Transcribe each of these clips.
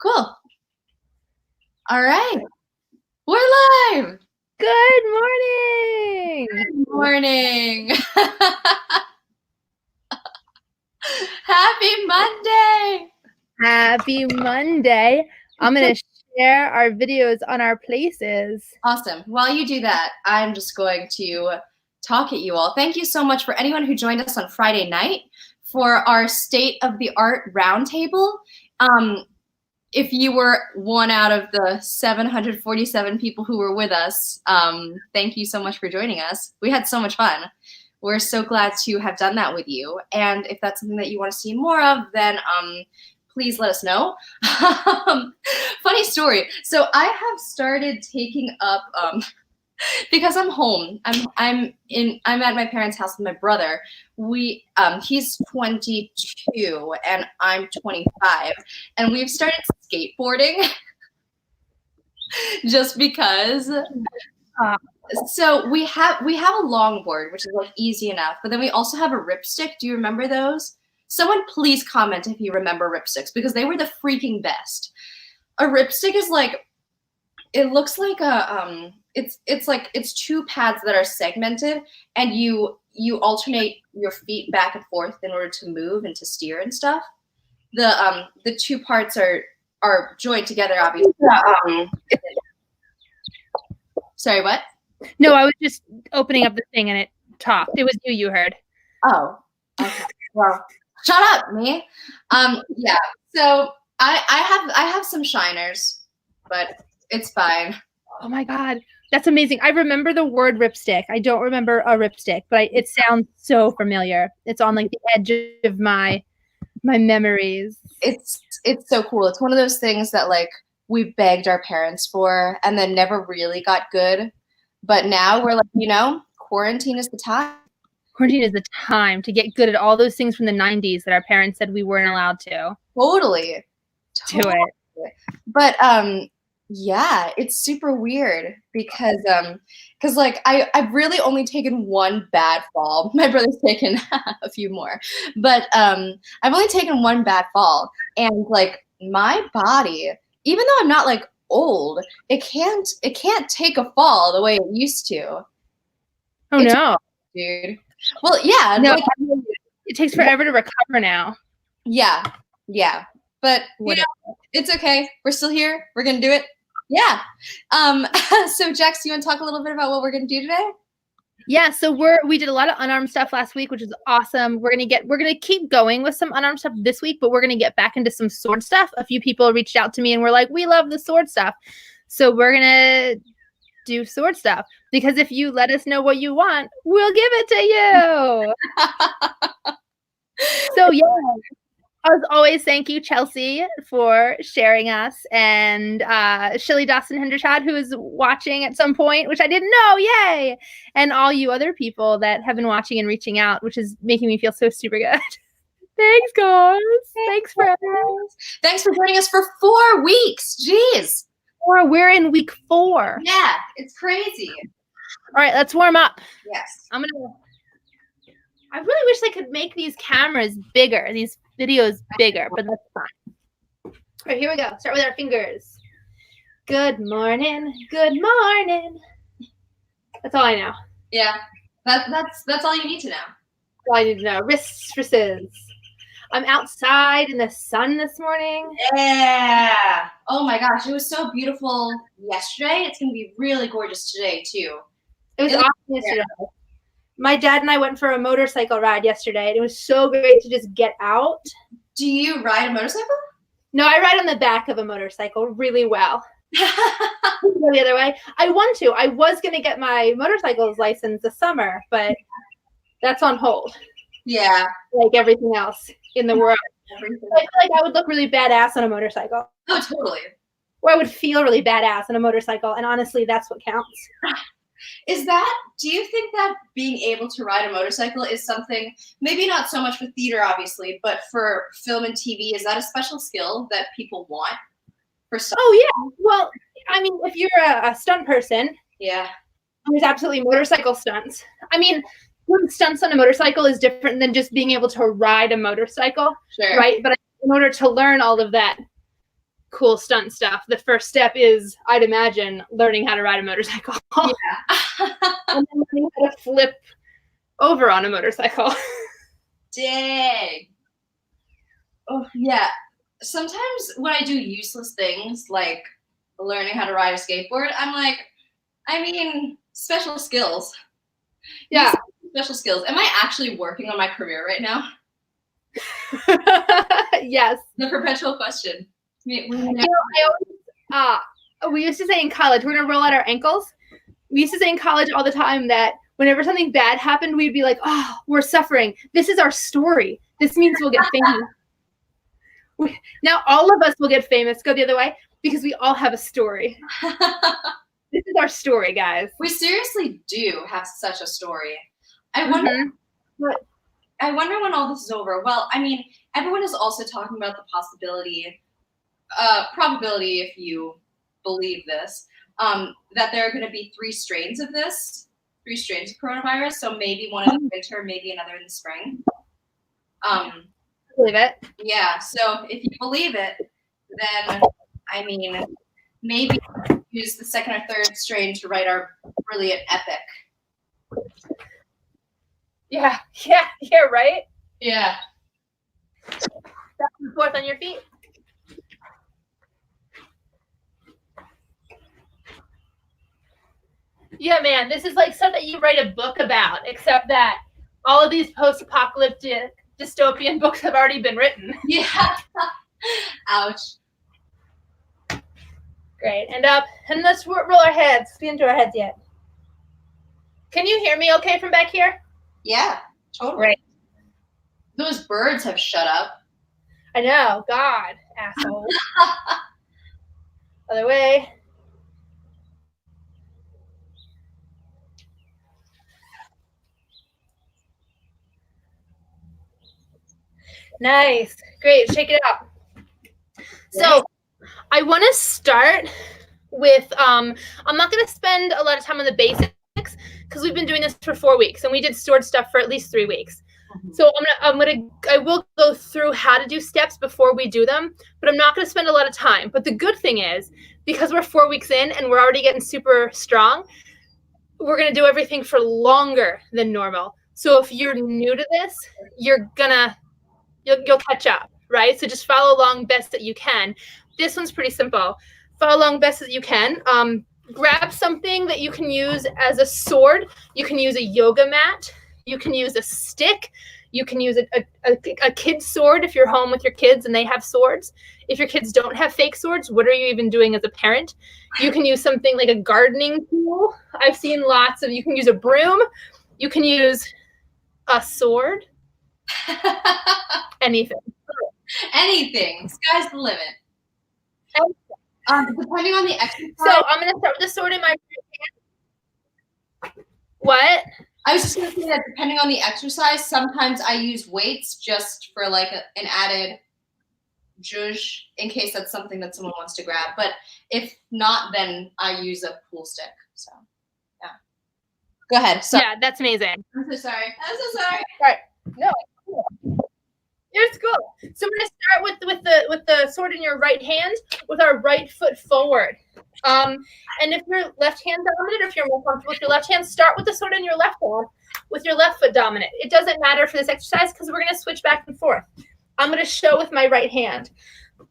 Cool. All right. We're live. Good morning. Good morning. Happy Monday. Happy Monday. I'm going to share our videos on our places. Awesome. While you do that, I'm just going to talk at you all. Thank you so much for anyone who joined us on Friday night for our State of the Art Roundtable. If you were one out of the 747 people who were with us, thank you so much for joining us. We had so much fun. We're so glad to have done that with you. And if that's something that you want to see more of, then please let us know. Funny story. So I have started taking up, because I'm home. I'm at my parents' house with my brother. He's 22 and I'm 25, and we've started skateboarding just because. So we have a longboard, which is like easy enough, but then we also have a ripstick. Do you remember those? Someone please comment if you remember ripsticks, because they were the freaking best. A ripstick is like, it looks like a it's two pads that are segmented, and you alternate your feet back and forth in order to move and to steer and stuff. The two parts are joined together, obviously. Sorry, what? No, I was just opening up the thing and it talked. It was you heard. Oh, okay. Well, shut up, me. Yeah. So I have some shiners, but it's fine. Oh my God, that's amazing. I remember the word ripstick. I don't remember a ripstick, but it sounds so familiar. It's on like the edge of my memories. It's so cool. It's one of those things that like we begged our parents for and then never really got good. But now we're like, quarantine is the time. Quarantine is the time to get good at all those things from the 90s that our parents said we weren't allowed to. Totally. Do it. But yeah, it's super weird because like I've really only taken one bad fall. My brother's taken a few more, but I've only taken one bad fall, and like my body, even though I'm not like old, it can't take a fall the way it used to. Oh no, dude. Well, yeah, no, like, it takes forever to recover now. Yeah, but it's okay. We're still here. We're gonna do it. Yeah. So Jax, you want to talk a little bit about what we're gonna do today? Yeah, so we did a lot of unarmed stuff last week, which is awesome. We're gonna keep going with some unarmed stuff this week, but we're gonna get back into some sword stuff. A few people reached out to me and were like, "We love the sword stuff," so we're gonna do sword stuff, because if you let us know what you want, we'll give it to you. So yeah. As always, thank you, Chelsea, for sharing us, and Shilly Dawson Hendershot, who is watching at some point, which I didn't know, yay! And all you other people that have been watching and reaching out, which is making me feel so super good. Thanks, guys. Thanks for joining us for 4 weeks. Jeez. We're in week 4. Yeah, it's crazy. All right, let's warm up. Yes. I really wish they could make these cameras bigger, these videos bigger, but that's fine. All right, here we go. Start with our fingers. Good morning. Good morning. That's all I know. Yeah, that's all you need to know. That's all I need to know. Wrists. I'm outside in the sun this morning. Yeah. Oh my gosh, it was so beautiful yesterday. It's gonna be really gorgeous today too. It was awesome yesterday. My dad and I went for a motorcycle ride yesterday, and it was so great to just get out. Do you ride a motorcycle? No, I ride on the back of a motorcycle really well. Go the other way. I want to. I was going to get my motorcycle's license this summer, but that's on hold. Yeah. Like everything else in the world. I feel like I would look really badass on a motorcycle. Oh, totally. Or I would feel really badass on a motorcycle, and honestly, that's what counts. Do you think that being able to ride a motorcycle is something, maybe not so much for theater, obviously, but for film and TV, is that a special skill that people want for stuff? Oh, yeah. Well, I mean, if you're a stunt person, yeah, there's absolutely motorcycle stunts. I mean, doing stunts on a motorcycle is different than just being able to ride a motorcycle, sure. Right? But in order to learn all of that cool stunt stuff, the first step is, I'd imagine, learning how to ride a motorcycle. Yeah. And then learning how to flip over on a motorcycle. Dang. Oh, yeah. Sometimes when I do useless things like learning how to ride a skateboard, I'm like, I mean, special skills. Yeah. Special skills. Am I actually working on my career right now? Yes. The perpetual question. I always, we used to say in college, we're going to roll out our ankles. We used to say in college all the time that whenever something bad happened, we'd be like, oh, we're suffering. This is our story. This means we'll get famous. Now all of us will get famous. Go the other way, because we all have a story. This is our story, guys. We seriously do have such a story. I wonder when all this is over. Well, I mean, everyone is also talking about the probability, if you believe this, that there are going to be 3 strains of coronavirus. So maybe one in the winter, maybe another in the spring. Believe it. Yeah. So if you believe it, then I mean, maybe use the 2nd or 3rd strain to write our brilliant epic. Yeah, right? Yeah. Back and forth on your feet. Yeah, man, this is like stuff that you write a book about, except that all of these post-apocalyptic dystopian books have already been written. Yeah. Ouch. Great. And up. And let's roll our heads. We didn't do our heads yet. Can you hear me okay from back here? Yeah, totally. Great. Those birds have shut up. I know. God, asshole. Other way. Nice. Great. Shake it out. So I want to start with, I'm not going to spend a lot of time on the basics because we've been doing this for 4 weeks and we did sword stuff for at least 3 weeks. Mm-hmm. So I will go through how to do steps before we do them, but I'm not going to spend a lot of time. But the good thing is, because we're 4 weeks in and we're already getting super strong, we're going to do everything for longer than normal. So if you're new to this, you'll catch up, right? So just follow along best that you can. This one's pretty simple. Follow along best that you can. Grab something that you can use as a sword. You can use a yoga mat. You can use a stick. You can use a kid's sword if you're home with your kids and they have swords. If your kids don't have fake swords, what are you even doing as a parent? You can use something like a gardening tool. I've seen lots of, you can use a broom. You can use a sword. Anything. Sky's the limit. Depending on the exercise. So I'm going to start with the sword in my right hand. What? I was just going to say that depending on the exercise, sometimes I use weights just for like an added zhuzh in case that's something that someone wants to grab. But if not, then I use a pool stick. So, yeah. Go ahead. Sorry. Yeah, that's amazing. I'm so sorry. All right. No. It's cool. So we're gonna start with the sword in your right hand with our right foot forward. And if you're left hand dominant, or if you're more comfortable with your left hand, start with the sword in your left hand with your left foot dominant. It doesn't matter for this exercise because we're gonna switch back and forth. I'm gonna show with my right hand.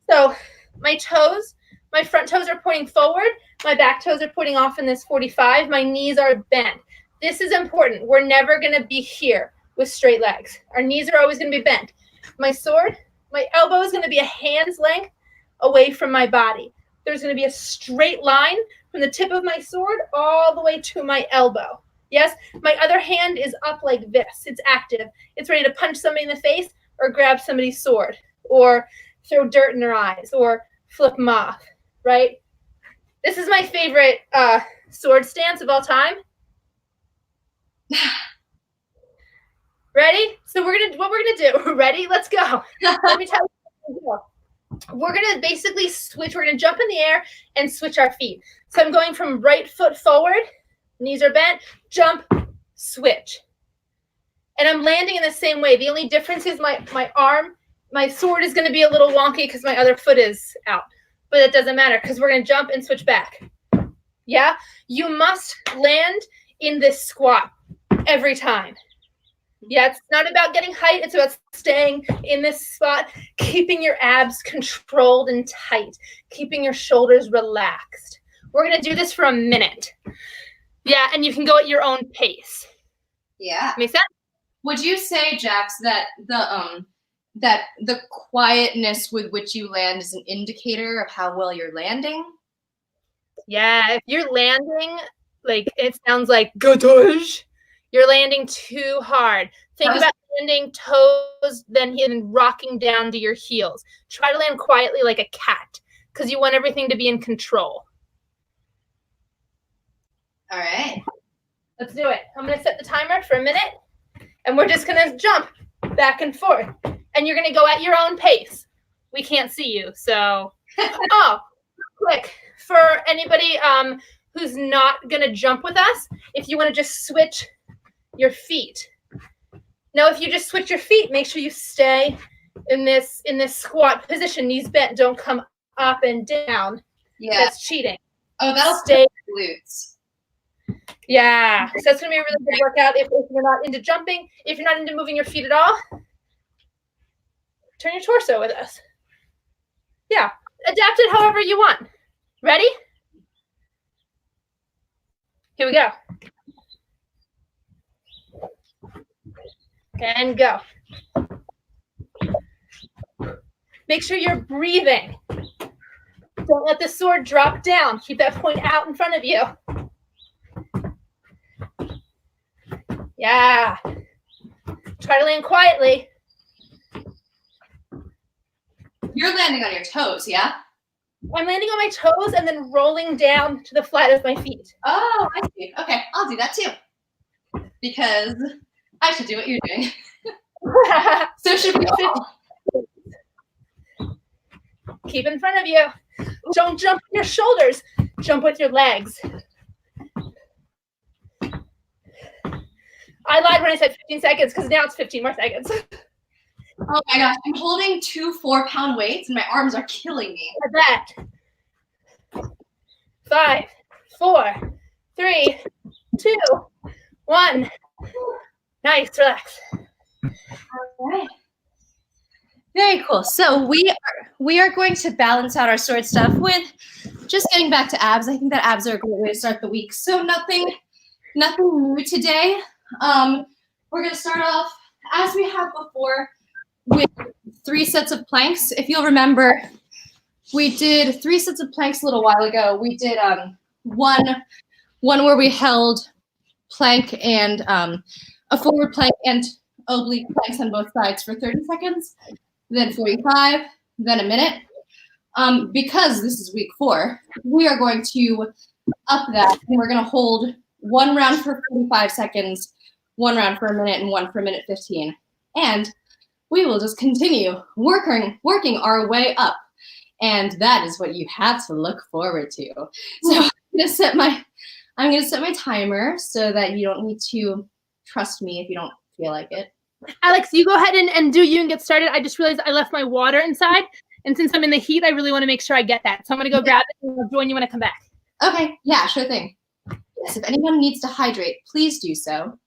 So my front toes are pointing forward. My back toes are pointing off in this 45. My knees are bent. This is important. We're never gonna be here with straight legs. Our knees are always gonna be bent. My sword, my elbow is going to be a hand's length away from my body. There's going to be a straight line from the tip of my sword all the way to my elbow. Yes, my other hand is up like this. It's active. It's ready to punch somebody in the face or grab somebody's sword or throw dirt in their eyes or flip them off, right? This is my favorite sword stance of all time. Ready? So what we're gonna do. Ready? Let's go. Let me tell you. We're gonna basically switch. We're gonna jump in the air and switch our feet. So I'm going from right foot forward, knees are bent, jump, switch. And I'm landing in the same way. The only difference is my arm, my sword is gonna be a little wonky because my other foot is out. but it doesn't matter because we're going to jump and switch back. Yeah? You must land in this squat every time. Yeah, it's not about getting height. It's about staying in this spot, keeping your abs controlled and tight, keeping your shoulders relaxed. We're going to do this for a minute. Yeah, and you can go at your own pace. Yeah. Make sense? Would you say, Jax, that the quietness with which you land is an indicator of how well you're landing? Yeah, if you're landing, like it sounds like gadoosh, you're landing too hard. Think about landing toes, then rocking down to your heels. Try to land quietly like a cat because you want everything to be in control. All right. Let's do it. I'm going to set the timer for a minute, and we're just going to jump back and forth. And you're going to go at your own pace. We can't see you, so. Oh, quick. For anybody who's not going to jump with us, if you want to just switch your feet. Now, if you just switch your feet, make sure you stay in this squat position. Knees bent. Don't come up and down. Yeah. That's cheating. Oh, that'll stay glutes. Yeah. So that's going to be a really good workout if you're not into jumping. If you're not into moving your feet at all, turn your torso with us. Yeah. Adapt it however you want. Ready? Here we go. And go. Make sure you're breathing. Don't let the sword drop down. Keep that point out in front of you. Yeah. Try to land quietly. You're landing on your toes, yeah? I'm landing on my toes and then rolling down to the flat of my feet. Oh, I see. Okay, I'll do that too. Because I should do what you're doing. So should we all. Keep in front of you. Don't jump with your shoulders. Jump with your legs. I lied when I said 15 seconds because now it's 15 more seconds. Oh my gosh, I'm holding 2 4-pound weights and my arms are killing me. At that. 5, 4, 3, 2, 1. Nice, relax. All right. Very cool. So we are going to balance out our sword stuff with just getting back to abs. I think that abs are a great way to start the week. So nothing new today. We're going to start off as we have before with 3 sets of planks. If you'll remember, we did 3 sets of planks a little while ago. We did one where we held plank and a forward plank and oblique planks on both sides for 30 seconds, then 45, then a minute. Because this is week 4, we are going to up that, and we're going to hold 1 round for 45 seconds, 1 round for a minute, and 1 for a minute 15. And we will just continue working our way up. And that is what you have to look forward to. So I'm gonna set my timer so that you don't need to trust me if you don't feel like it. Alex, you go ahead and do you and get started. I just realized I left my water inside. And since I'm in the heat, I really want to make sure I get that. So I'm going to go grab it and I'll join you when I come back. Okay. Yeah, sure thing. Yes, if anyone needs to hydrate, please do so.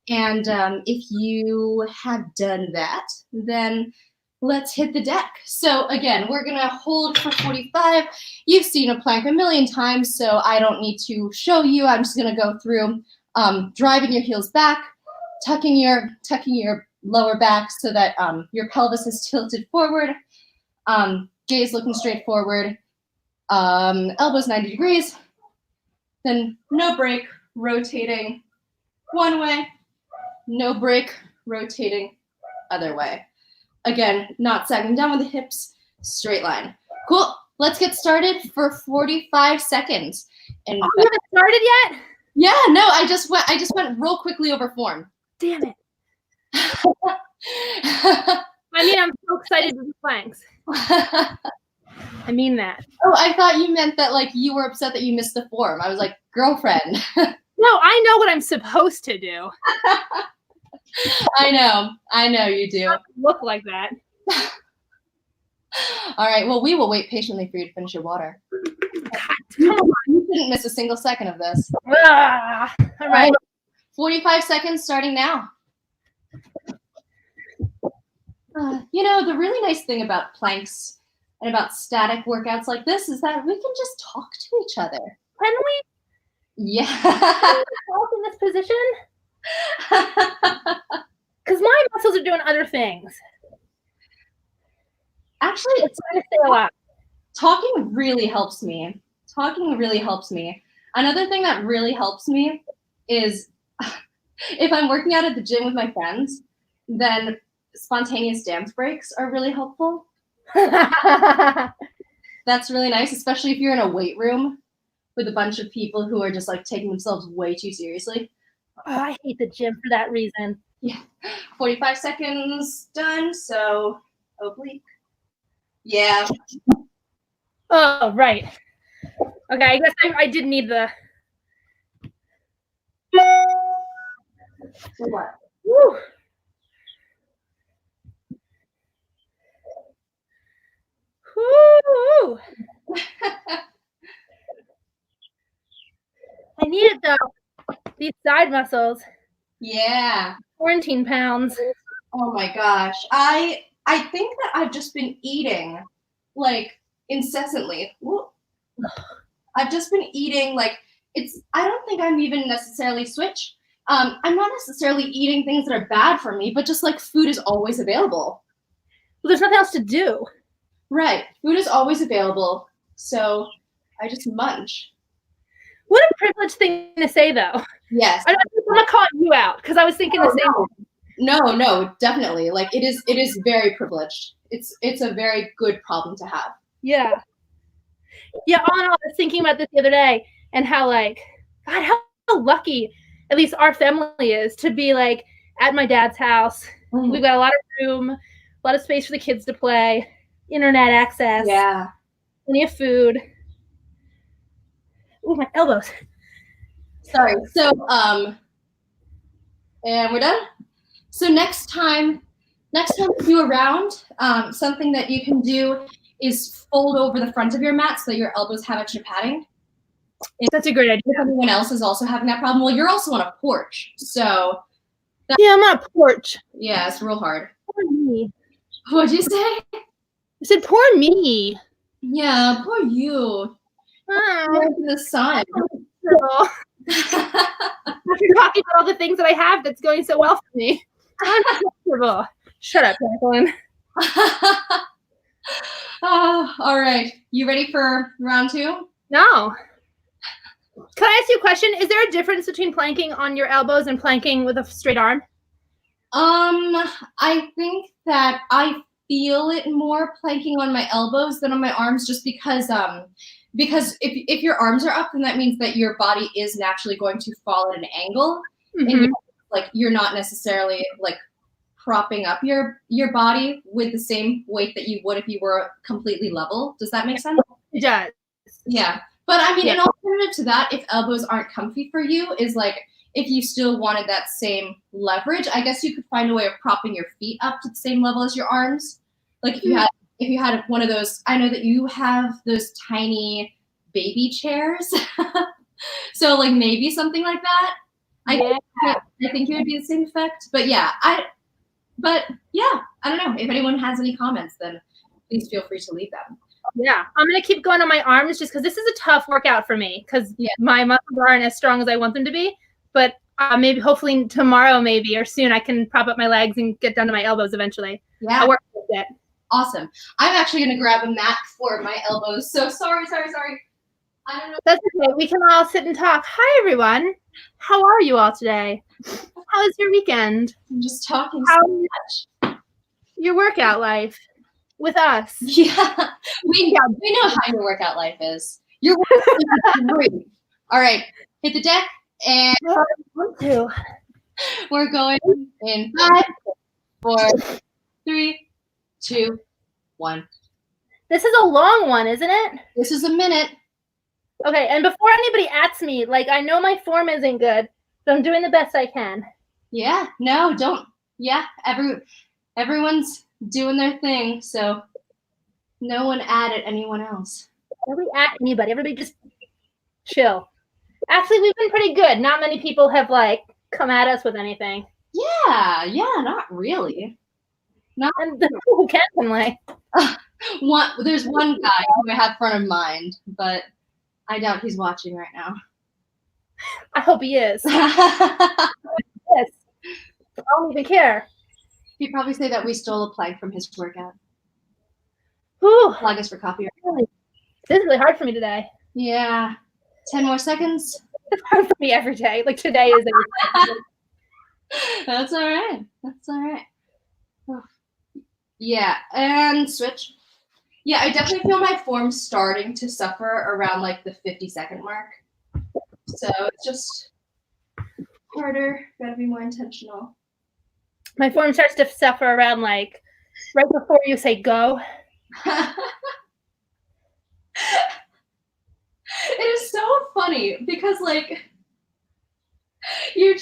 And if you have done that, then let's hit the deck. So again, we're going to hold for 45. You've seen a plank a million times, so I don't need to show you. I'm just going to go through driving your heels back, tucking your lower back so that your pelvis is tilted forward, gaze looking straight forward, elbows 90 degrees, then no break, rotating one way, no break, rotating other way. Again, not sagging down with the hips, straight line. Cool. Let's get started for 45 seconds. And you haven't started yet? Yeah, no, I just went real quickly over form. Damn it. I mean, I'm so excited to do planks. I mean that. Oh, I thought you meant that like you were upset that you missed the form. I was like, girlfriend. No, I know what I'm supposed to do. I know you do. Look like that. All right. Well, we will wait patiently for you to finish your water. Come on. You didn't miss a single second of this. All right. 45 seconds starting now. You know, the really nice thing about planks and about static workouts like this is that we can just talk to each other. Can we Yeah. talk in this position? Because my muscles are doing other things. Actually, It's trying to stay alive. talking really helps me. Talking really helps me. Another thing that really helps me is if I'm working out at the gym with my friends, then spontaneous dance breaks are really helpful. That's really nice, especially if you're in a weight room with a bunch of people who are just like taking themselves way too seriously. Oh, I hate the gym for that reason. Yeah. 45 seconds done, so oblique. Yeah. Oh, right. Okay, I guess I did need the. What? Woo. Woo. I need it though. These side muscles. Yeah. Quarantine pounds. Oh my gosh. I think that I've just been eating like incessantly. I've just been eating like I don't think I'm even necessarily switch. I'm not necessarily eating things that are bad for me, but just like food is always available. Well, there's nothing else to do. Right. Food is always available. So I just munch. What a privileged thing to say, though. Yes. I'm not calling you out because I was thinking the same thing. No, definitely. Like it is very privileged. It's a very good problem to have. Yeah. Yeah, all in all, I was thinking about this the other day and how like, God, how lucky at least our family is to be like at my dad's house. Mm-hmm. We've got a lot of room, a lot of space for the kids to play, internet access. Yeah. Plenty of food. Ooh, my elbows. Sorry. So, and we're done. So next time you're around, something that you can do is fold over the front of your mat so that your elbows have extra padding. That's a great idea. If anyone else is also having that problem, well, you're also on a porch, so. Yeah, I'm on a porch. Yeah, it's real hard. Poor me. What'd you say? I said, poor me. Yeah, poor you. Oh, in the sun. After talking about all the things that I have that's going so well for me. I'm comfortable. Shut up, Jacqueline. All right. You ready for round 2? No. Can I ask you a question? Is there a difference between planking on your elbows and planking with a straight arm? I think that I feel it more planking on my elbows than on my arms, just because if your arms are up, then that means that your body is naturally going to fall at an angle. Mm-hmm. And like you're not necessarily like propping up your body with the same weight that you would if you were completely level. Does that make sense? It does. Yeah. But I mean, an alternative to that, if elbows aren't comfy for you, is like if you still wanted that same leverage, I guess you could find a way of propping your feet up to the same level as your arms. Like if you had one of those, I know that you have those tiny baby chairs. So like maybe something like that. I think it would be the same effect. But yeah, I don't know. If anyone has any comments, then please feel free to leave them. Yeah, I'm going to keep going on my arms just because this is a tough workout for me because my muscles aren't as strong as I want them to be. But maybe hopefully tomorrow maybe or soon I can prop up my legs and get down to my elbows eventually. Yeah. I'll work with it. Awesome. I'm actually going to grab a mat for my elbows. So sorry. I don't know. That's okay. We can all sit and talk. Hi, everyone. How are you all today? How was your weekend? I'm just talking so much. Your workout life with us. Yeah. We know how your workout life is. Your workout life is great. All right. Hit the deck. And we're going in 5, 4, 3, 2, 1. This is a long one, isn't it? This is a minute. Okay, and before anybody asks me, like I know my form isn't good, but I'm doing the best I can. Yeah, no, don't. Yeah, everyone's doing their thing, so No one added anyone else. Nobody at anybody. Everybody just chill. Actually, we've been pretty good. Not many people have like come at us with anything. Yeah, not really. Not and who can like there's one guy who I have front of mind, but I doubt he's watching right now. I hope he is. Yes. I don't even care. He'd probably say that we stole a plank from his workout. Whew. Flag us for copyright. This is really hard for me today. Yeah. 10 more seconds. It's hard for me every day. Like today is That's all right. That's all right. Oh. Yeah, and switch. Yeah, I definitely feel my form starting to suffer around like the 50-second mark. So it's just harder. Gotta be more intentional. My form starts to suffer around like right before you say go. It is so funny because like you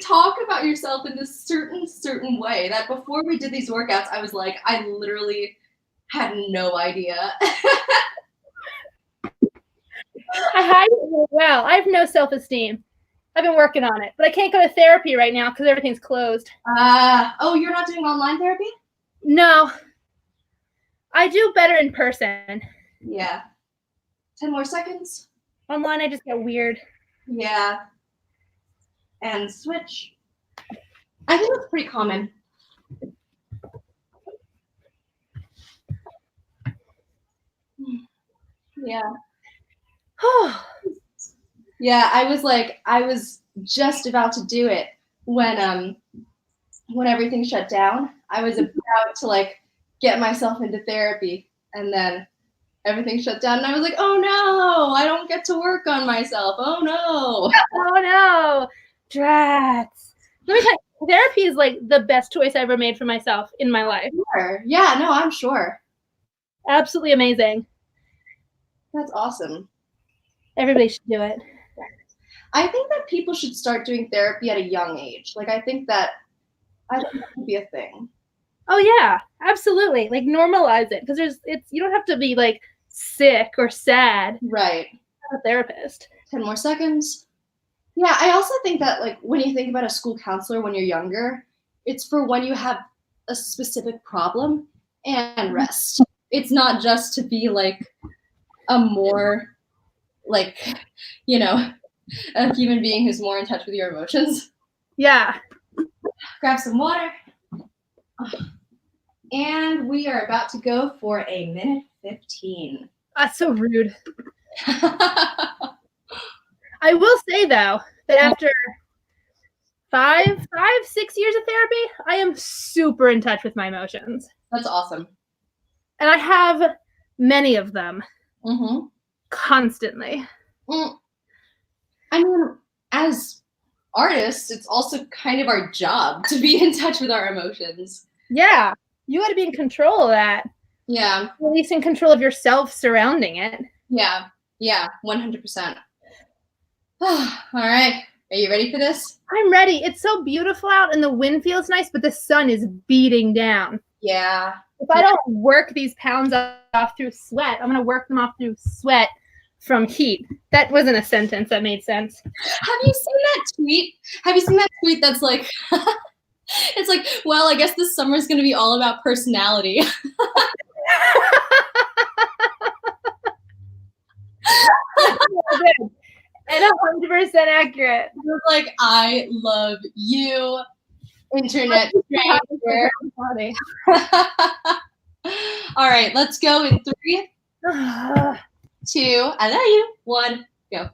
talk about yourself in this certain way that before we did these workouts, I was like, I literally had no idea. I hide it really well. I have no self-esteem. I've been working on it, but I can't go to therapy right now because everything's closed. Oh, you're not doing online therapy? No. I do better in person. Yeah. 10 more seconds. Online, I just get weird. Yeah. And switch. I think it's pretty common. Yeah. Yeah, I was just about to do it when everything shut down. I was about to like get myself into therapy, and then everything shut down, and I was like, oh no, I don't get to work on myself. Oh no. Oh no. Drats. Let me tell you, therapy is like the best choice I ever made for myself in my life. Sure. Yeah, no, I'm sure. Absolutely amazing. That's awesome. Everybody should do it. I think that people should start doing therapy at a young age. Like, I think that could be a thing. Oh yeah, absolutely. Like normalize it because you don't have to be like sick or sad. Right. A therapist. 10 more seconds. Yeah, I also think that like when you think about a school counselor when you're younger, it's for when you have a specific problem and rest. It's not just to be like a more like, you know, a human being who's more in touch with your emotions. Yeah. Grab some water. And we are about to go for a minute 15. That's so rude. I will say though that after 5, 6 years of therapy, I am super in touch with my emotions. That's awesome. And I have many of them. Mm-hmm. Constantly. I mean, as artists, it's also kind of our job to be in touch with our emotions. Yeah. You got to be in control of that. Yeah. At least in control of yourself surrounding it. Yeah. 100%. All right. Are you ready for this? I'm ready. It's so beautiful out and the wind feels nice, but the sun is beating down. Yeah. If I don't work these pounds off through sweat, I'm going to work them off through sweat from heat. That wasn't a sentence that made sense. Have you seen that tweet? That's like, it's like, well, I guess this summer is going to be all about personality. And 100% accurate. It was like, I love you, internet stranger. All right, let's go in 3, 2, I love you, 1, go.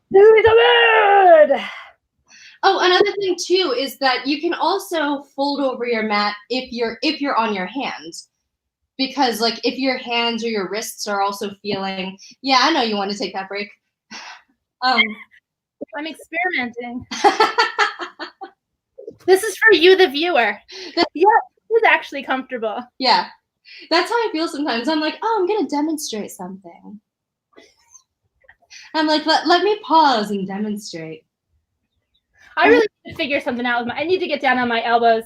Oh, another thing too is that you can also fold over your mat if you're on your hands. Because like if your hands or your wrists are also feeling, yeah, I know you want to take that break. I'm experimenting. This is for you, the viewer. Yeah, it's actually comfortable. Yeah, that's how I feel sometimes. I'm like, oh, I'm going to demonstrate something. I'm like, let me pause and demonstrate. I really need to figure something out. I need to get down on my elbows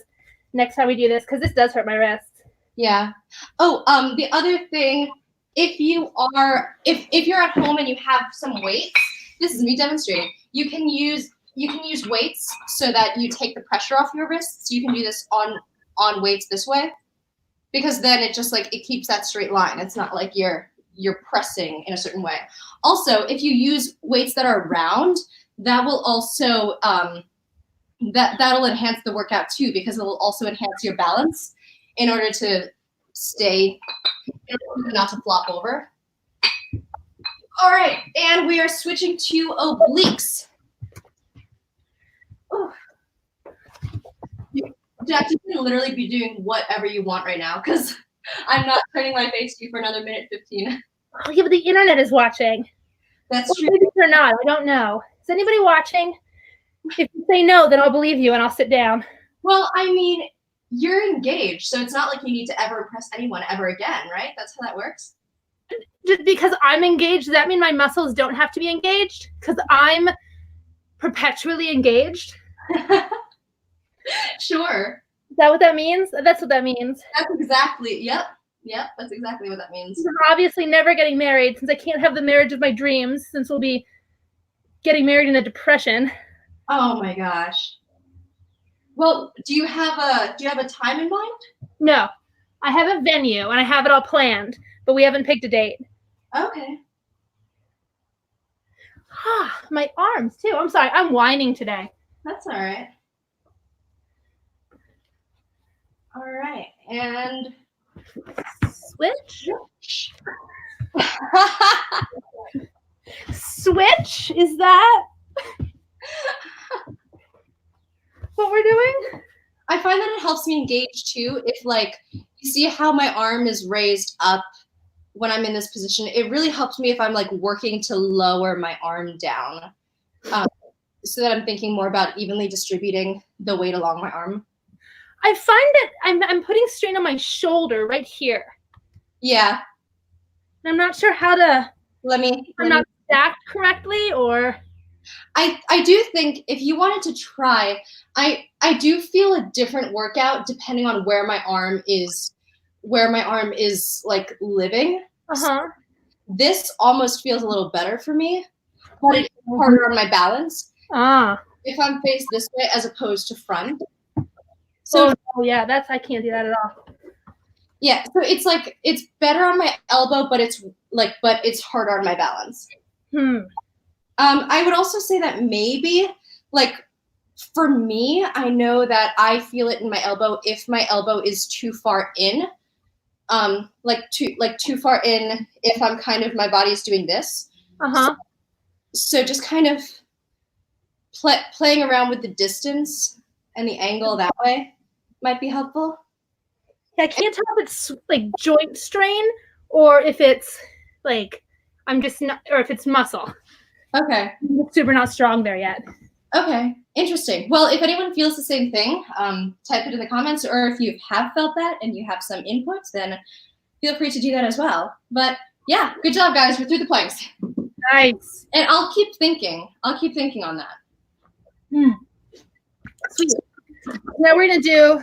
next time we do this because this does hurt my wrists. Yeah. Oh, the other thing, if you're at home and you have some weights, this is me demonstrating. You can use weights so that you take the pressure off your wrists. You can do this on weights this way, because then it just like it keeps that straight line. It's not like you're pressing in a certain way. Also, if you use weights that are round, that will also that'll enhance the workout too, because it will also enhance your balance in order to stay, not to flop over. All right, and we are switching to obliques. Oh. Jack, you can literally be doing whatever you want right now, because I'm not turning my face to you for another minute 15. Oh, yeah, but the internet is watching. That's true. Maybe or not, I don't know. Is anybody watching? If you say no, then I'll believe you and I'll sit down. Well, I mean, you're engaged, so it's not like you need to ever impress anyone ever again, right? That's how that works. Just because I'm engaged, does that mean my muscles don't have to be engaged? Because I'm perpetually engaged? Sure. Is that what that means? That's what that means. That's exactly, yep, that's exactly what that means. I'm obviously never getting married, since I can't have the marriage of my dreams, since we'll be getting married in a depression. Oh my gosh. Well, do you have a time in mind? No. I have a venue and I have it all planned, but we haven't picked a date. Okay. My arms too. I'm sorry, I'm whining today. That's all right. All right, and switch. Switch? Is that what we're doing? I find that it helps me engage too. If like you see how my arm is raised up when I'm in this position, it really helps me if I'm like working to lower my arm down, so that I'm thinking more about evenly distributing the weight along my arm. I find that I'm putting strain on my shoulder right here. Yeah. And I'm not sure how to. I'm not stacked correctly, or. I do think if you wanted to try, I do feel a different workout depending on where my arm is like living. So this almost feels a little better for me, but it's harder on my balance. If I'm faced this way as opposed to front. So yeah, I can't do that at all. Yeah, so it's like it's better on my elbow, but it's harder on my balance. I would also say that maybe like for me, I know that I feel it in my elbow if my elbow is too far in. Too far in if I'm kind of my body's doing this. So just kind of playing around with the distance and the angle that way might be helpful. Yeah, I can't tell if it's like joint strain or if it's like I'm just not, or if it's muscle. Okay. I'm super not strong there yet. Okay, interesting. Well, if anyone feels the same thing, type it in the comments, or if you have felt that and you have some input, then feel free to do that as well. But yeah, good job, guys. We're through the planks. Nice. And I'll keep thinking on that. Sweet. Now we're gonna do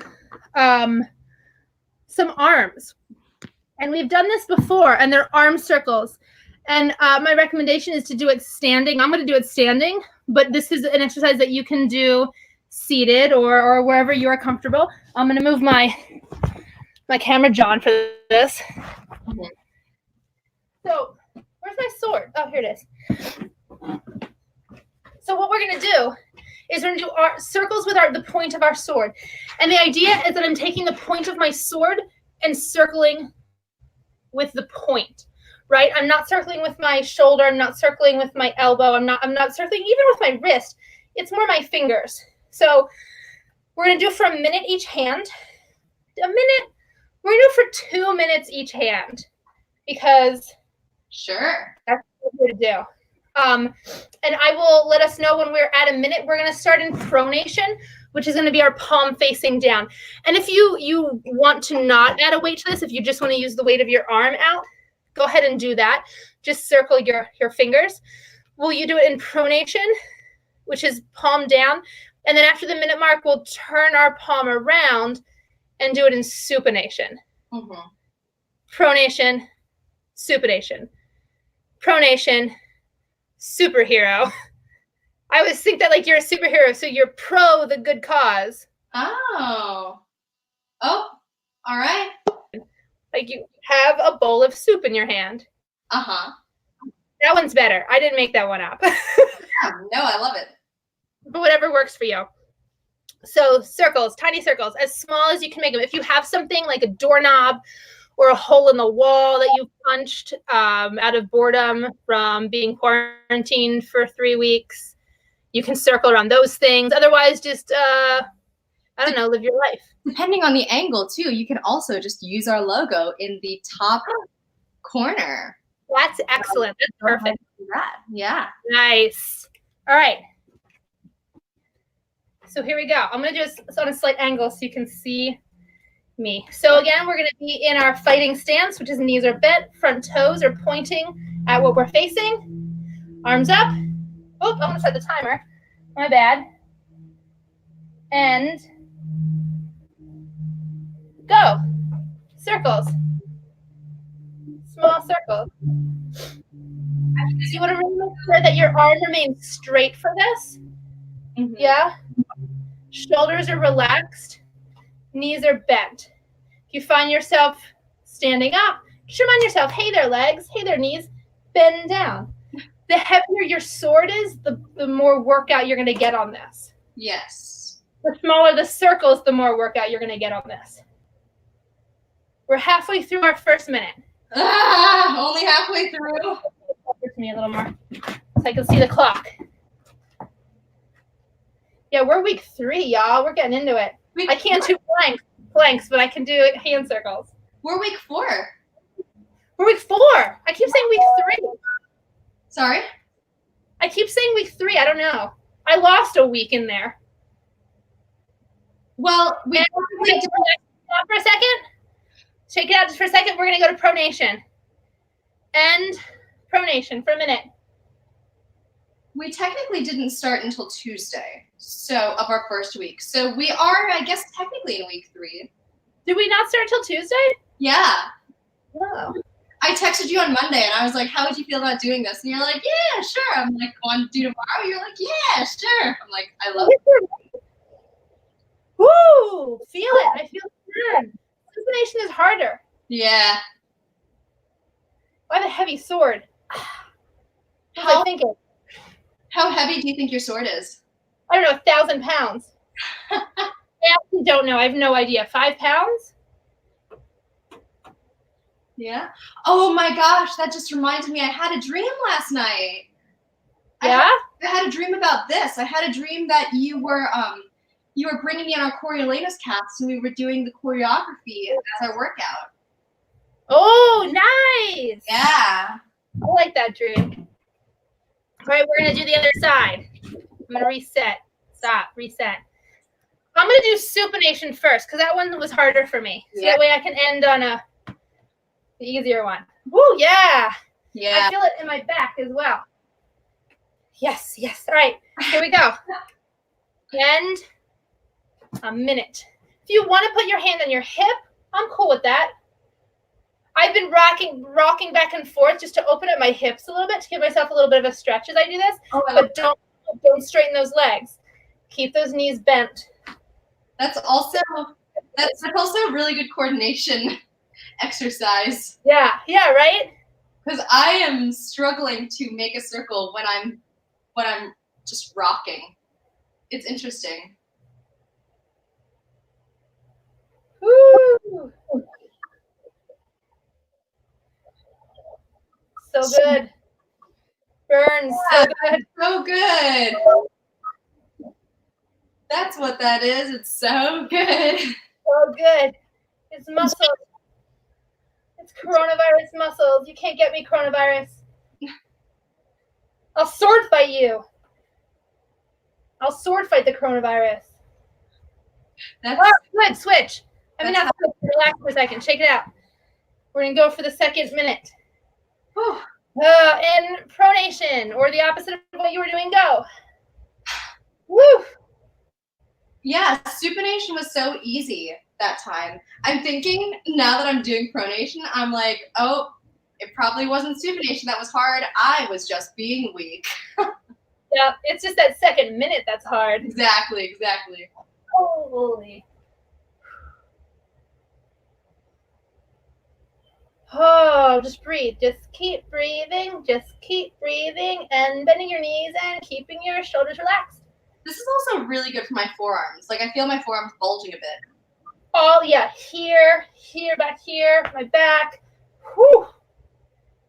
some arms, and we've done this before, and they're arm circles. And my recommendation is to do it standing. I'm going to do it standing, but this is an exercise that you can do seated or wherever you are comfortable. I'm going to move my camera, John, for this. So where's my sword? Oh, here it is. So what we're going to do is we're going to do our circles with the point of our sword. And the idea is that I'm taking the point of my sword and circling with the point. Right? I'm not circling with my shoulder. I'm not circling with my elbow. I'm not circling even with my wrist. It's more my fingers. So we're going to do for a minute each hand. We're going to do for 2 minutes each hand because sure, that's what we're going to do. And I will let us know when we're at a minute. We're going to start in pronation, which is going to be our palm facing down. And if you want to not add a weight to this, if you just want to use the weight of your arm out, go ahead and do that. Just circle your fingers. Will you do it in pronation, which is palm down? And then after the minute mark, we'll turn our palm around and do it in supination. Mm-hmm. Pronation, supination. Pronation, superhero. I always think that like you're a superhero, so you're pro the good cause. Oh. Oh, all right. Like you have a bowl of soup in your hand. Uh-huh. That one's better. I didn't make that one up. Yeah, no, I love it. But whatever works for you. So circles, tiny circles, as small as you can make them. If you have something like a doorknob or a hole in the wall that you punched out of boredom from being quarantined for 3 weeks, you can circle around those things. Otherwise, just, I don't know, live your life. Depending on the angle, too, you can also just use our logo in the top corner. That's excellent. That's perfect. Yeah. Nice. All right. So here we go. I'm going to do this on a slight angle so you can see me. So again, we're going to be in our fighting stance, which is knees are bent, front toes are pointing at what we're facing. Arms up. Oh, I'm going to set the timer. My bad. And go. Circles. Small circles. So you want to really make sure that your arm remains straight for this. Mm-hmm. Yeah. Shoulders are relaxed. Knees are bent. If you find yourself standing up, just remind yourself, hey there, legs. Hey there, knees. Bend down. The heavier your sword is, the more workout you're going to get on this. Yes. The smaller the circles, the more workout you're going to get on this. We're halfway through our first minute. Only halfway through. To me a little more so I can see the clock. Yeah, we're week 3, y'all. We're getting into it. I can't do planks, but I can do hand circles. We're week 4. We're week 4. I keep saying week 3. Sorry? I keep saying week 3. I don't know. I lost a week in there. Well, stop for a second. Shake it out just for a second. We're going to go to pronation. And pronation for a minute. We technically didn't start until Tuesday, so of our first week. So we are, I guess, technically in week 3. Did we not start until Tuesday? Yeah. Wow. I texted you on Monday, and I was like, how would you feel about doing this? And you're like, yeah, sure. I'm like, want to do tomorrow? You're like, yeah, sure. I'm like, I love it. Woo! Feel it. I feel it. Supination is harder. Yeah. I have a heavy sword. What was I thinking? How heavy do you think your sword is? I don't know, 1,000 pounds. I actually don't know. I have no idea. 5 pounds? Yeah. Oh my gosh, that just reminded me. I had a dream last night. Yeah? I had a dream about this. I had a dream that you were bringing me on our Coriolanus cast, and we were doing the choreography as our workout. Oh, nice. Yeah. I like that dream. All right, we're going to do the other side. I'm going to reset. Stop. Reset. I'm going to do supination first because that one was harder for me. So that way I can end on the easier one. Woo, yeah. Yeah. I feel it in my back as well. Yes, yes. All right, here we go. And a minute. If you want to put your hand on your hip, I'm cool with that. I've been rocking back and forth just to open up my hips a little bit to give myself a little bit of a stretch as I do this. Oh, but don't straighten those legs. Keep those knees bent. That's also a really good coordination exercise. Yeah, right? Because I am struggling to make a circle when I'm just rocking. It's interesting. Woo! So good. Burns. So good. So good. That's what that is. It's so good. So good. It's muscles. It's coronavirus muscles. You can't get me, coronavirus. I'll sword fight you. I'll sword fight the coronavirus. Good. Switch. Relax for a second. Shake it out. We're going to go for the second minute. In pronation, or the opposite of what you were doing, go. Woo! Yeah, supination was so easy that time. I'm thinking now that I'm doing pronation, I'm like, oh, it probably wasn't supination that was hard. I was just being weak. Yeah, it's just that second minute that's hard. Exactly. Holy. Oh, just breathe. Just keep breathing. Just keep breathing and bending your knees and keeping your shoulders relaxed. This is also really good for my forearms. Like I feel my forearms bulging a bit. Oh yeah, here, back here, my back. Whew.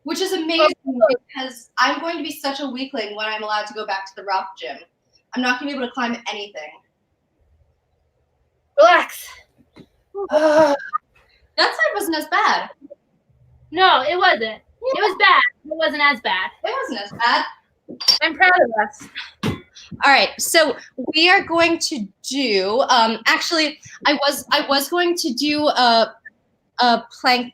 Which is amazing because I'm going to be such a weakling when I'm allowed to go back to the rock gym. I'm not going to be able to climb anything. Relax. That side wasn't as bad. No, it wasn't. Yeah. It was bad. It wasn't as bad. It wasn't as bad. I'm proud of us. All right, so we are going to do. Actually, I was going to do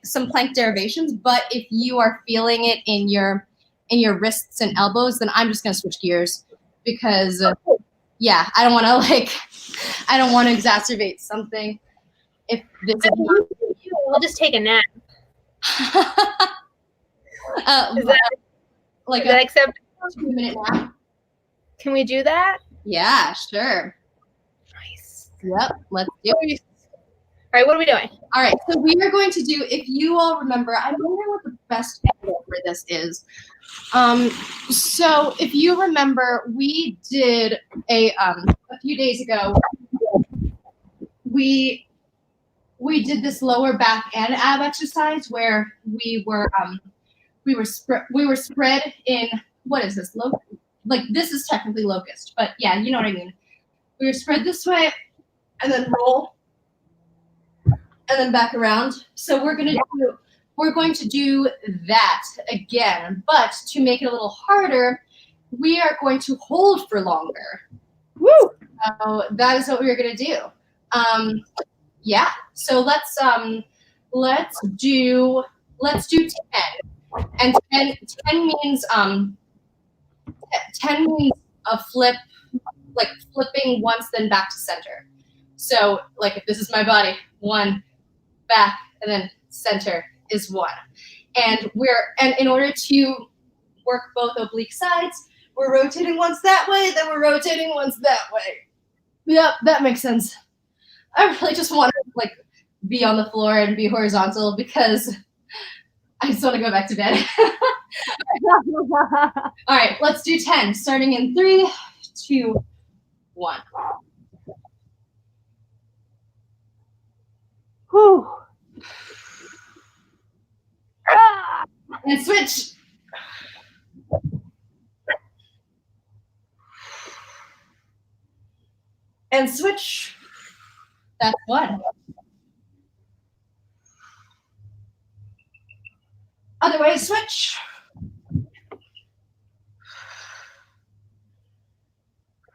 some plank derivations, but if you are feeling it in your wrists and elbows, then I'm just going to switch gears because yeah, I don't want to exacerbate something. If this I'll just take a nap. Is that acceptable? 2-minute nap? Can we do that? Yeah, sure. Nice. Yep, let's do it. All right, what are we doing? All right, so we are going to do, if you all remember, I don't know what the best angle for this is. So if you remember, we did a few days ago, we did this lower back and ab exercise where we were spread in, what is this? Like this is technically locust, but yeah, you know what I mean. We were spread this way and then roll and then back around. So we're going to do that again, but to make it a little harder, we are going to hold for longer. Woo! So that is what we're going to do. Yeah. So let's do 10. And 10 means 10 means a flip, like flipping once, then back to center. So like if this is my body, 1, back, and then center is 1. And in order to work both oblique sides, we're rotating once that way, then we're rotating once that way. Yep, that makes sense. I really just want to like be on the floor and be horizontal because I just want to go back to bed. All right, let's do 10, starting in 3, 2, 1. Whew. And switch. And switch. That's 1. Other way, switch.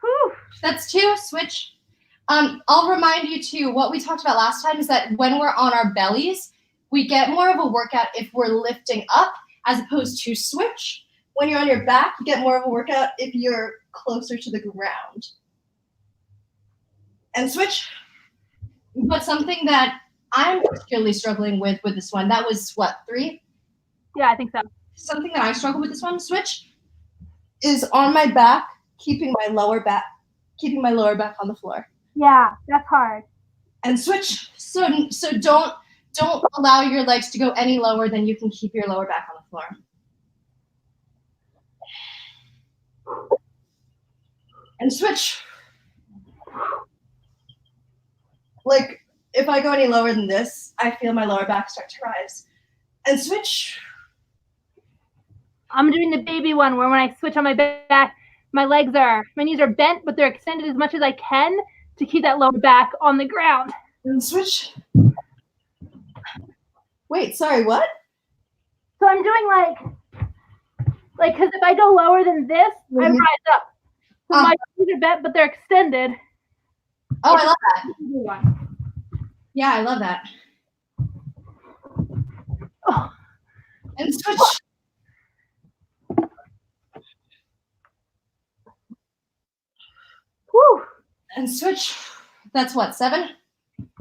Whew. That's 2, switch. I'll remind you too, what we talked about last time is that when we're on our bellies, we get more of a workout if we're lifting up as opposed to switch. When you're on your back, you get more of a workout if you're closer to the ground. And switch. But something that I'm particularly struggling with this one, that was what, 3? Yeah, I think so. Something that I struggle with this one, switch, is on my back, keeping my lower back on the floor. Yeah, that's hard. And switch. So don't allow your legs to go any lower than you can keep your lower back on the floor. And switch. Like if I go any lower than this, I feel my lower back start to rise. And switch. I'm doing the baby one where when I switch on my back, my knees are bent, but they're extended as much as I can to keep that lower back on the ground. And switch. Wait, sorry, what? So I'm doing because if I go lower than this, I rise up. So my knees are bent, but they're extended. Oh, I love that. Yeah, I love that. Oh. And switch. Woo. And switch. That's what, 7?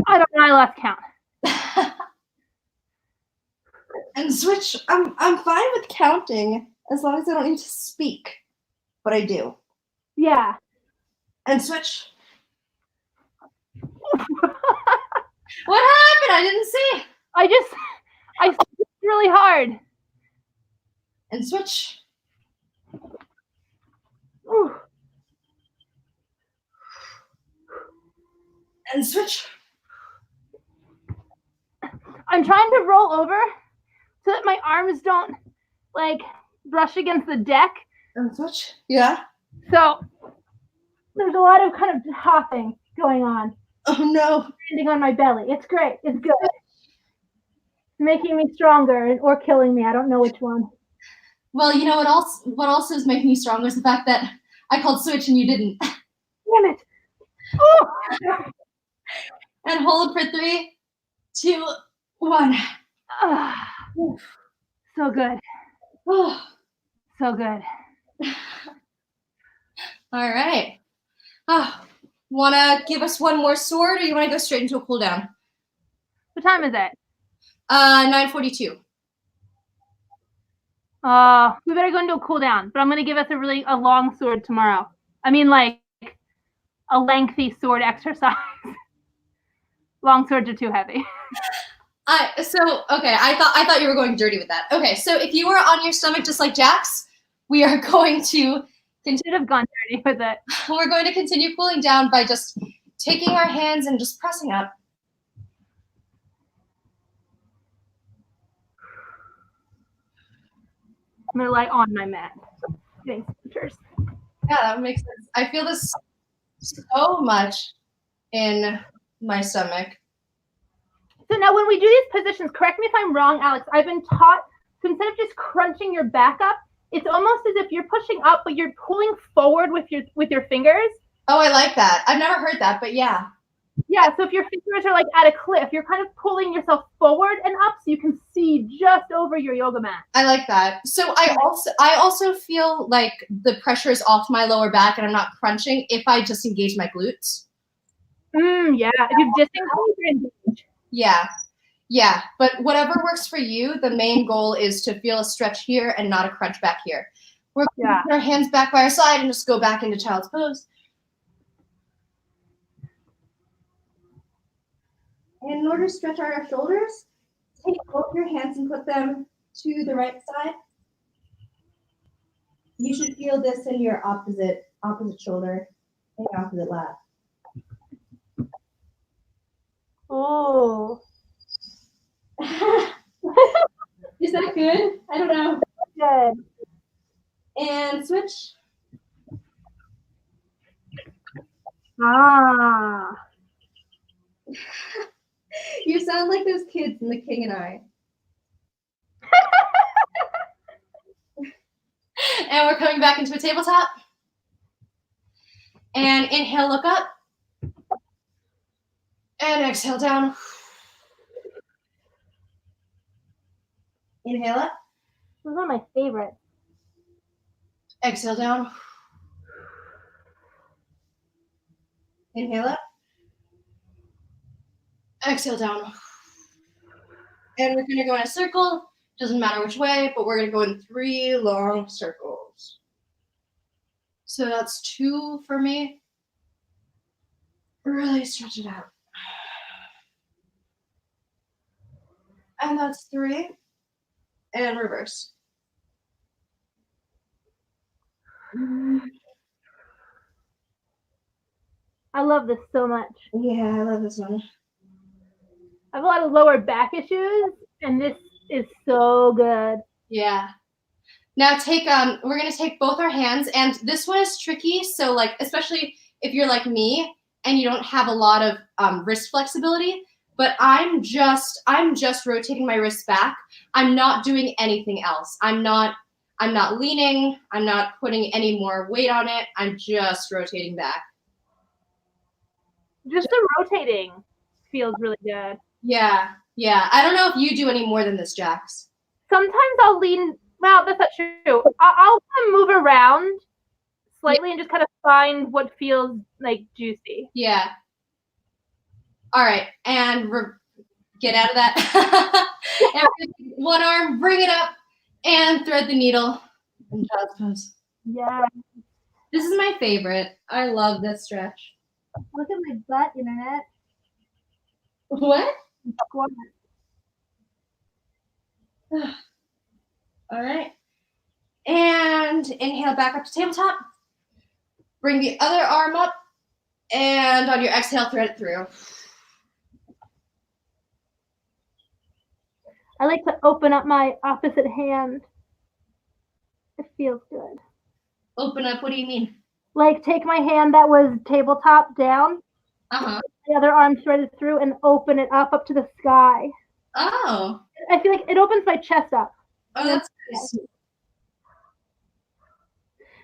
I don't know. I lost count. And switch. I'm fine with counting as long as I don't need to speak, but I do. Yeah. And switch. What happened? I didn't see. I switched really hard. And switch. Ooh. And switch. I'm trying to roll over so that my arms don't like brush against the deck. And switch. Yeah. So there's a lot of kind of hopping going on. Oh no. Landing on my belly. It's great. It's good. It's making me stronger or killing me. I don't know which one. Well, you know what also is making me stronger is the fact that I called switch and you didn't. Damn it. Oh. And hold for 3, 2, 1. So good. So good. All right. Want to give us one more sword, or you want to go straight into a cooldown? What time is it? 9:42. We better go into a cooldown, but I'm going to give us a long sword tomorrow. I mean, like a lengthy sword exercise. Long swords are too heavy. I thought you were going dirty with that. Okay, so if you were on your stomach just like Jax, we are going to should have gone dirty with it. We're going to continue cooling down by just taking our hands and just pressing up. I'm gonna lie on my mat. Getting pictures. Yeah, that makes sense. I feel this so much in my stomach. So now when we do these positions, correct me if I'm wrong, Alex, I've been taught to instead of just crunching your back up, it's almost as if you're pushing up, but you're pulling forward with your fingers. Oh, I like that. I've never heard that, but yeah. Yeah, so if your fingers are like at a cliff, you're kind of pulling yourself forward and up so you can see just over your yoga mat. I like that. So I also feel like the pressure is off my lower back and I'm not crunching if I just engage my glutes. Yeah, if you just engage. Yeah, but whatever works for you, the main goal is to feel a stretch here and not a crunch back here. We're going to put our hands back by our side and just go back into child's pose. And in order to stretch out our shoulders, take both your hands and put them to the right side. You should feel this in your opposite shoulder and your opposite lat. Oh. Is that good? I don't know. Good. And switch. You sound like those kids in The King and I. And we're coming back into a tabletop. And inhale, look up. And exhale down. Inhale up. This is one of my favorites. Exhale down. Inhale up. Exhale down. And we're going to go in a circle. Doesn't matter which way, but we're going to go in 3 long circles. So that's 2 for me. Really stretch it out. And that's 3. And reverse. I love this so much. Yeah, I love this one. I have a lot of lower back issues, and this is so good. Yeah. Now we're going to take both our hands, and this one is tricky. So like, especially if you're like me and you don't have a lot of wrist flexibility, but I'm just rotating my wrists back. I'm not doing anything else. I'm not leaning. I'm not putting any more weight on it. I'm just rotating back. Just the rotating feels really good. Yeah. I don't know if you do any more than this, Jax. Sometimes I'll lean. Well, that's not true. I'll kind of move around slightly and just kind of find what feels like juicy. Yeah. All right, and get out of that. And one arm, bring it up, and thread the needle. And child's pose. Yeah. This is my favorite. I love this stretch. Look at my butt, internet. What? Squat. All right. And inhale back up to tabletop. Bring the other arm up, and on your exhale, thread it through. I like to open up my opposite hand. It feels good. Open up, what do you mean? Like take my hand that was tabletop down, the other arm threaded through, and open it up to the sky. Oh. I feel like it opens my chest up. Oh, that's nice.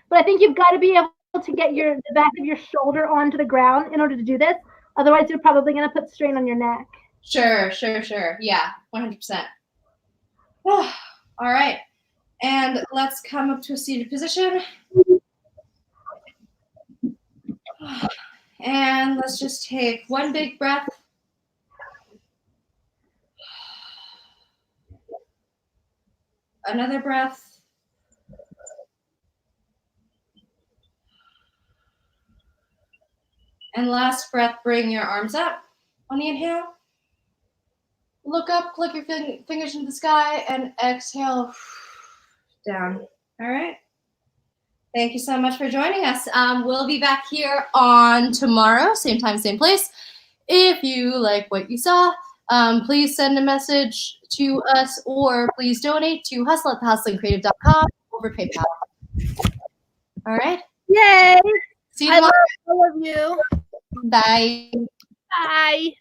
But I think you've got to be able to get the back of your shoulder onto the ground in order to do this. Otherwise, you're probably going to put strain on your neck. Sure. Yeah, 100%. All right. And let's come up to a seated position. And let's just take one big breath. Another breath. And last breath, bring your arms up on the inhale. Look up, click your fingers into the sky, and exhale down. All right. Thank you so much for joining us. We'll be back here on tomorrow, same time, same place. If you like what you saw, please send a message to us or please donate to hustle@thehustlingcreative.com over PayPal. All right. Yay! See you tomorrow. I love all of you. Bye. Bye.